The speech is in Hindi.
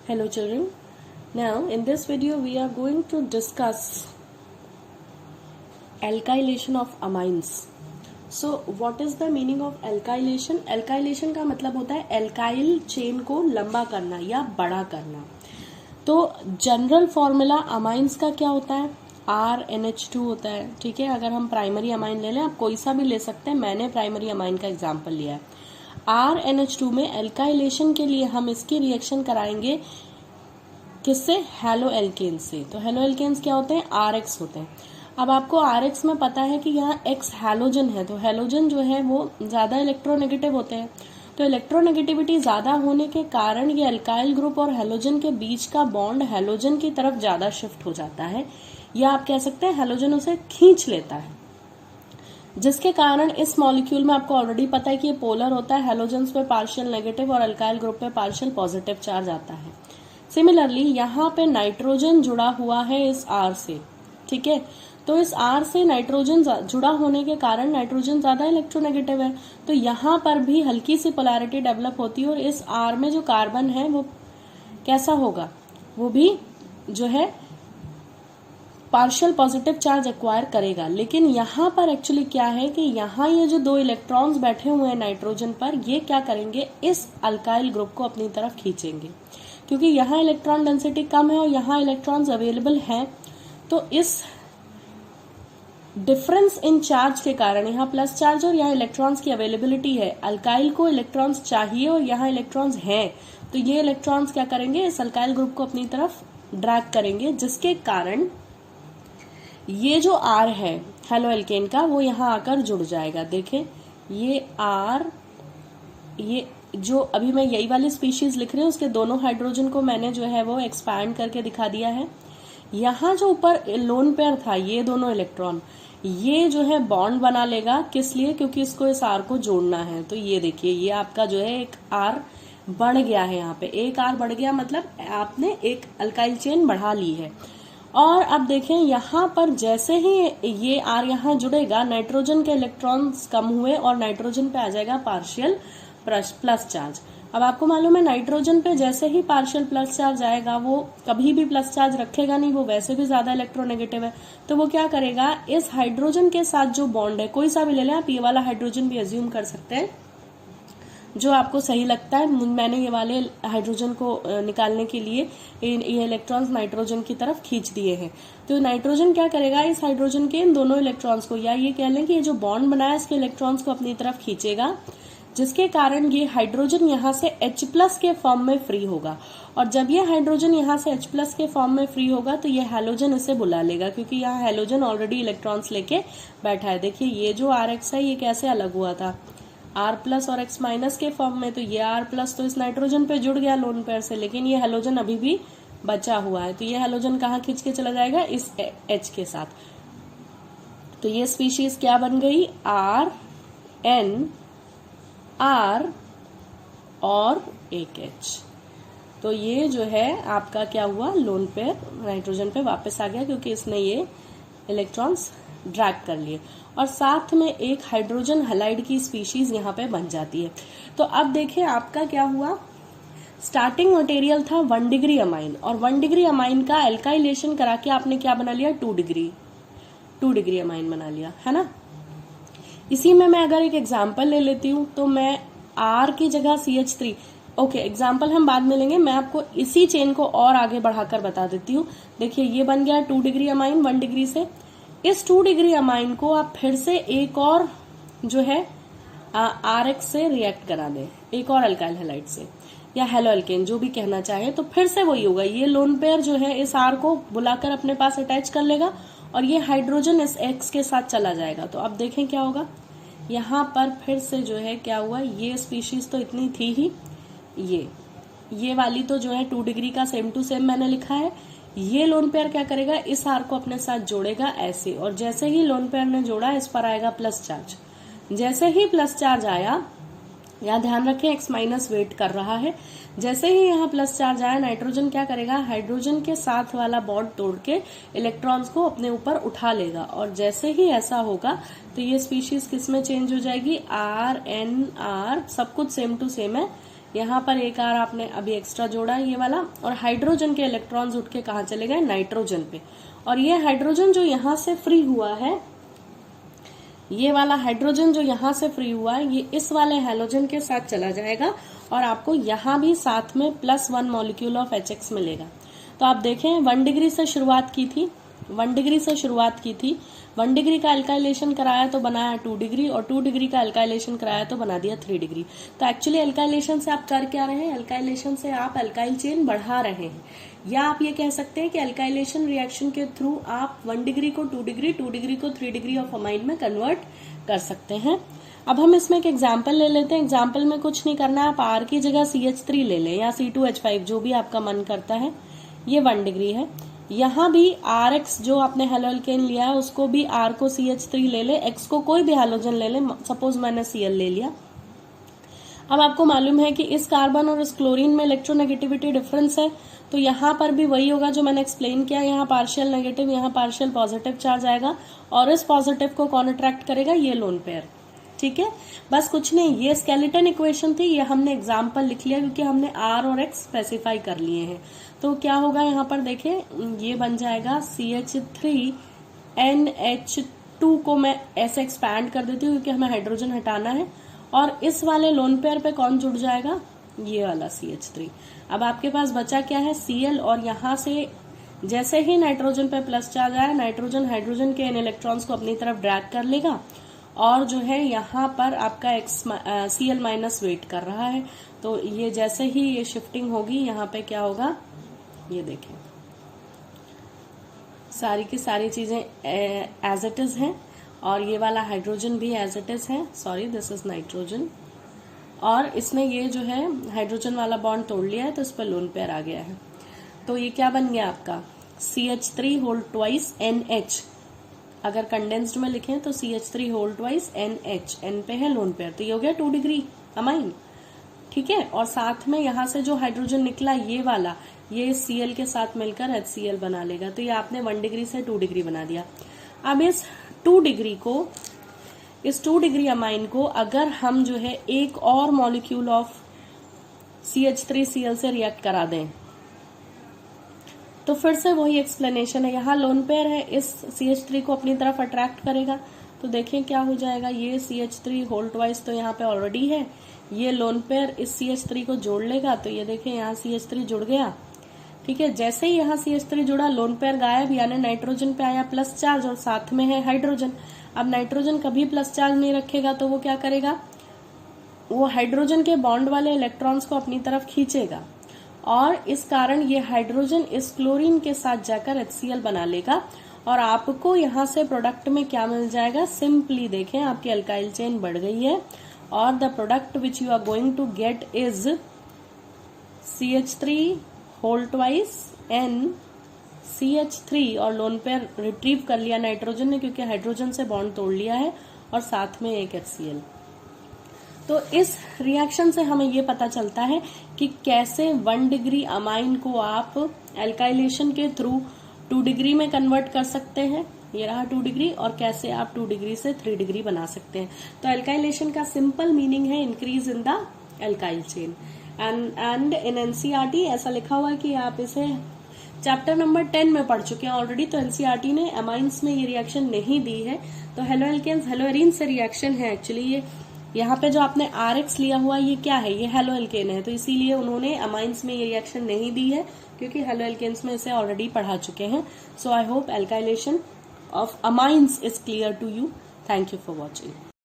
Hello children. Now in this video we are going to discuss alkylation of amines. So what is the meaning of alkylation? Alkylation का मतलब होता है alkyl चेन को लंबा करना या बड़ा करना। तो जनरल फॉर्मूला अमाइंस का क्या होता है? RNH2 होता है। ठीक है, अगर हम प्राइमरी अमाइन ले लें, आप कोई सा भी ले सकते हैं, मैंने प्राइमरी अमाइन का एग्जाम्पल लिया है। RNH2 में एल्काइलेशन के लिए हम इसकी रिएक्शन कराएंगे किससे? हेलो एल्केन से। तो हेलो एल्केन्स क्या होते हैं? RX होते हैं। अब आपको RX में पता है कि यहाँ X हैलोजन है, तो हैलोजन जो है वो ज्यादा इलेक्ट्रोनेगेटिव होते हैं। तो इलेक्ट्रोनेगेटिविटी ज्यादा होने के कारण ये अल्काइल ग्रुप और हैलोजन के बीच का बॉन्ड हैलोजन की तरफ ज्यादा शिफ्ट हो जाता है, या आप कह सकते हैं हैलोजन उसे खींच लेता है, जिसके कारण इस मॉलिक्यूल में आपको ऑलरेडी पता है कि ये पोलर होता है। हैलोजन्स पे पार्शियल नेगेटिव और अल्काइल ग्रुप पे पार्शियल पॉजिटिव चार्ज आता है। सिमिलरली यहाँ पे नाइट्रोजन जुड़ा हुआ है इस R से। ठीक है, तो इस R से नाइट्रोजन जुड़ा होने के कारण नाइट्रोजन ज्यादा इलेक्ट्रोनेगेटिव है, तो यहाँ पर भी हल्की सी पोलैरिटी डेवलप होती है और इस R में जो कार्बन है वो कैसा होगा? वो भी जो है पार्शियल पॉजिटिव चार्ज एक्वायर करेगा। लेकिन यहाँ पर एक्चुअली क्या है कि यहाँ ये जो दो इलेक्ट्रॉन्स बैठे हुए हैं नाइट्रोजन पर, ये क्या करेंगे? इस अल्काइल ग्रुप को अपनी तरफ खींचेंगे, क्योंकि यहाँ इलेक्ट्रॉन डेंसिटी कम है और यहाँ इलेक्ट्रॉन्स अवेलेबल हैं। तो इस डिफरेंस इन चार्ज के कारण, यहाँ प्लस चार्ज और यहाँ इलेक्ट्रॉन्स की अवेलेबिलिटी है, अल्काइल को इलेक्ट्रॉन्स चाहिए और यहाँ इलेक्ट्रॉन्स हैं, तो ये इलेक्ट्रॉन्स क्या करेंगे? इस अल्काइल ग्रुप को अपनी तरफ ड्रैग करेंगे, जिसके कारण ये जो R है हेलो एल्केन का, वो यहाँ आकर जुड़ जाएगा। देखें ये R, ये जो अभी मैं यही वाली स्पीशीज लिख रही हूँ उसके दोनों हाइड्रोजन को मैंने जो है वो एक्सपैंड करके दिखा दिया है। यहाँ जो ऊपर लोन पेयर था, ये दोनों इलेक्ट्रॉन ये जो है बॉन्ड बना लेगा। किस लिए? क्योंकि इसको इस R को जोड़ना है। तो ये देखिए, ये आपका जो है एक R बढ़ गया है, यहाँ पे एक R बढ़ गया, मतलब आपने एक अल्काइल चेन बढ़ा ली है। और अब देखें यहाँ पर जैसे ही ये R यहाँ जुड़ेगा, नाइट्रोजन के इलेक्ट्रॉन्स कम हुए और नाइट्रोजन पे आ जाएगा पार्शियल प्लस चार्ज। अब आपको मालूम है नाइट्रोजन पे जैसे ही पार्शियल प्लस चार्ज आएगा, वो कभी भी प्लस चार्ज रखेगा नहीं, वो वैसे भी ज्यादा इलेक्ट्रोनेगेटिव है। तो वो क्या करेगा? इस हाइड्रोजन के साथ जो बॉन्ड है, कोई सा भी ले लें आप, ये वाला हाइड्रोजन भी अज्यूम कर सकते हैं, जो आपको सही लगता है। मैंने ये वाले हाइड्रोजन को निकालने के लिए ये इलेक्ट्रॉन्स नाइट्रोजन की तरफ खींच दिए हैं। तो नाइट्रोजन क्या करेगा? इस हाइड्रोजन के इन दोनों इलेक्ट्रॉन्स को, या ये कह लें कि ये जो बॉन्ड बनाया इसके इलेक्ट्रॉन्स को अपनी तरफ खींचेगा, जिसके कारण ये हाइड्रोजन यहाँ से H+ के फॉर्म में फ्री होगा। और जब ये हाइड्रोजन यहाँ से H+ के फॉर्म में फ्री होगा, तो ये हैलोजन इसे बुला लेगा, क्योंकि यहाँ हैलोजन ऑलरेडी इलेक्ट्रॉन्स लेके बैठा है। देखिए ये जो RX है ये कैसे अलग हुआ था? R+ और X- के फॉर्म में। तो ये R+ तो इस नाइट्रोजन पे जुड़ गया लोन पेयर से, लेकिन ये हैलोजन अभी भी बचा हुआ है। तो ये हैलोजन कहाँ खींच के चला जाएगा? इस H के साथ। तो ये स्पीशीज क्या बन गई? RN R और एक H। तो ये जो है आपका क्या हुआ? लोन पेयर नाइट्रोजन पे वापस आ गया, क्योंकि इसने ये इलेक्ट्रॉन्स ड्रैग कर लिए, और साथ में एक हाइड्रोजन हैलाइड की स्पीशीज यहाँ पे बन जाती है। तो अब देखें आपका क्या हुआ? स्टार्टिंग मटेरियल था 1 डिग्री अमाइन, और 1 डिग्री अमाइन का एल्काइलेशन करा के आपने क्या बना लिया? 2 डिग्री अमाइन बना लिया, है ना। इसी में मैं अगर एक एग्जाम्पल ले लेती हूँ, तो मैं R की जगह CH3, ओके एग्जाम्पल हम बाद में लेंगे, मैं आपको इसी चेन को और आगे बढ़ाकर बता देती हूँ। देखिए ये बन गया 2 डिग्री अमाइन 1 डिग्री से। इस 2 डिग्री अमाइन को आप फिर से एक और जो है RX से रिएक्ट करा दें, एक और अल्काइल हैलाइड से, या हेलो एल्केन जो भी कहना चाहे, तो फिर से वही होगा। ये लोन पेयर जो है इस R को बुलाकर अपने पास अटैच कर लेगा, और ये हाइड्रोजन इस X के साथ चला जाएगा। तो अब देखें क्या होगा? यहाँ पर फिर से जो है क्या हुआ? ये स्पीशीज तो इतनी थी ही, ये वाली तो जो है 2 डिग्री का सेम टू सेम मैंने लिखा है। ये लोन पेयर क्या करेगा? इस R को अपने साथ जोड़ेगा ऐसे, और जैसे ही लोन पेयर ने जोड़ा, इस पर आएगा प्लस चार्ज। जैसे ही प्लस चार्ज आया, यहाँ ध्यान रखें X- वेट कर रहा है, जैसे ही यहाँ प्लस चार्ज आया, नाइट्रोजन क्या करेगा? हाइड्रोजन के साथ वाला बॉन्ड तोड़ के इलेक्ट्रॉन्स को अपने ऊपर उठा लेगा, और जैसे ही ऐसा होगा तो ये स्पीशीज किस में चेंज हो जाएगी? RN R, सब कुछ सेम टू सेम है, यहाँ पर एक R आपने अभी एक्स्ट्रा जोड़ा है ये वाला, और हाइड्रोजन के इलेक्ट्रॉन्स उठ के कहाँ चले गए, नाइट्रोजन पे। और ये हाइड्रोजन जो यहाँ से फ्री हुआ है, ये वाला हाइड्रोजन जो यहाँ से फ्री हुआ है, ये इस वाले हैलोजन के साथ चला जाएगा और आपको यहाँ भी साथ में +1 मॉलिक्यूल ऑफ HX मिलेगा। तो आप देखें 1 डिग्री से शुरुआत की थी, 1 डिग्री से शुरुआत की थी, 1 डिग्री का अल्काइलेशन कराया तो बनाया 2 डिग्री, और 2 डिग्री का अल्काइलेशन कराया तो बना दिया 3 डिग्री। तो एक्चुअली अल्काइलेशन से आप कर क्या रहे हैं, अल्काइलेशन से आप अल्काइल चेन बढ़ा रहे हैं, या आप ये कह सकते हैं कि अल्काइलेशन रिएक्शन के थ्रू आप 1 डिग्री को 2 डिग्री, 2 डिग्री को 3 डिग्री ऑफ अमाइन में कन्वर्ट कर सकते हैं। अब हम इसमें एक एग्जाम्पल ले लेते हैं। एग्जाम्पल में कुछ नहीं करना है, आप R की जगह CH3 ले लें या C2H5, जो भी आपका मन करता है। ये 1 डिग्री है। यहाँ भी RX जो आपने हेलोअल्केन लिया है उसको भी R को CH3 ले ले, X को कोई भी हेलोजन ले ले, सपोज मैंने Cl ले लिया। अब आपको मालूम है कि इस कार्बन और इस क्लोरीन में इलेक्ट्रोनेगेटिविटी डिफरेंस है, तो यहाँ पर भी वही होगा जो मैंने एक्सप्लेन किया। यहाँ पार्शियल नेगेटिव, यहाँ पार्शियल पॉजिटिव चार्ज आएगा, और इस पॉजिटिव को कौन अट्रैक्ट करेगा, ये लोन पेयर। ठीक है, बस कुछ नहीं, ये स्केलेटन इक्वेशन थी, ये हमने एग्जाम्पल लिख लिया क्योंकि हमने R और X स्पेसिफाई कर लिए हैं। तो क्या होगा यहाँ पर देखें, ये बन जाएगा CH3NH2 को मैं ऐसे एक्सपैंड कर देती हूँ क्योंकि हमें हाइड्रोजन हटाना है, और इस वाले लोन पेयर पे कौन जुड़ जाएगा, ये वाला CH3। अब आपके पास बचा क्या है, Cl, और यहाँ से जैसे ही नाइट्रोजन पे प्लस चार्ज आया, नाइट्रोजन हाइड्रोजन के इन इलेक्ट्रॉन्स को अपनी तरफ ड्रैग कर लेगा, और जो है यहाँ पर आपका Cl माइनस वेट कर रहा है। तो ये जैसे ही ये शिफ्टिंग होगी, यहाँ पे क्या होगा, ये देखें सारी की सारी चीजें एज इट इज हैं, और ये वाला हाइड्रोजन भी एज इट इज है, सॉरी दिस इज नाइट्रोजन, और इसने ये जो है हाइड्रोजन वाला बॉन्ड तोड़ लिया है, तो इस पर लोन पेयर आ गया है। तो ये क्या बन गया आपका, CH3 होल ट्वाइस NH। अगर कंडेंस्ड में लिखें तो CH3 whole twice NH, N पे है लोन पेयर, तो ये हो गया 2 डिग्री अमाइन। ठीक है, और साथ में यहाँ से जो हाइड्रोजन निकला ये वाला, ये Cl के साथ मिलकर HCl बना लेगा। तो ये आपने 1 डिग्री से 2 डिग्री बना दिया। अब इस 2 डिग्री को, इस 2 डिग्री अमाइन को अगर हम जो है एक और मॉलिक्यूल ऑफ CH3Cl से रिएक्ट करा दें, तो फिर से वही एक्सप्लेनेशन है, यहाँ लोन पेयर है, इस CH3 को अपनी तरफ अट्रैक्ट करेगा। तो देखें क्या हो जाएगा, ये CH3 होल ट्वाइस तो यहाँ पे ऑलरेडी है, ये लोन पेयर इस CH3 को जोड़ लेगा, तो ये देखें यहाँ CH3 जुड़ गया। ठीक है, जैसे ही यहाँ CH3 जुड़ा, लोन पेयर गायब, यानी नाइट्रोजन पे आया प्लस चार्ज और साथ में है हाइड्रोजन। अब नाइट्रोजन कभी प्लस चार्ज नहीं रखेगा, तो वो क्या करेगा, वो हाइड्रोजन के बॉन्ड वाले इलेक्ट्रॉन्स को अपनी तरफ खींचेगा, और इस कारण ये हाइड्रोजन इस क्लोरीन के साथ जाकर HCl बना लेगा, और आपको यहाँ से प्रोडक्ट में क्या मिल जाएगा, सिंपली देखें आपकी अल्काइल चेन बढ़ गई है, और the product which you are going to get is CH3 whole twice NCH3, और लोन पेयर रिट्रीव कर लिया नाइट्रोजन ने क्योंकि हाइड्रोजन से बॉन्ड तोड़ लिया है, और साथ में एक HCl। तो इस रिएक्शन से हमें ये पता चलता है कि कैसे 1 डिग्री अमाइन को आप एल्काइलेशन के थ्रू 2 डिग्री में कन्वर्ट कर सकते हैं, ये रहा 2 डिग्री, और कैसे आप 2 डिग्री से 3 डिग्री बना सकते हैं। तो एल्काइलेशन का सिंपल मीनिंग है increase in the alkyl chain. And in NCERT ऐसा लिखा हुआ है कि आप इसे चैप्टर नंबर 10 में पढ़ चुके हैं ऑलरेडी। तो एनसीईआरटी ने अमाइंस में ये रिएक्शन नहीं दी है। तो हेलोएल्केन्स हेलोएरीन से रिएक्शन है एक्चुअली। ये यहाँ पे जो आपने RX लिया हुआ ये क्या है, ये हेलोएल्केन है, तो इसीलिए उन्होंने अमाइंस में ये रिएक्शन नहीं दी है क्योंकि हेलोएल्केन्स में इसे ऑलरेडी पढ़ा चुके हैं। So I hope alkylation of amines is clear to you. Thank you for watching.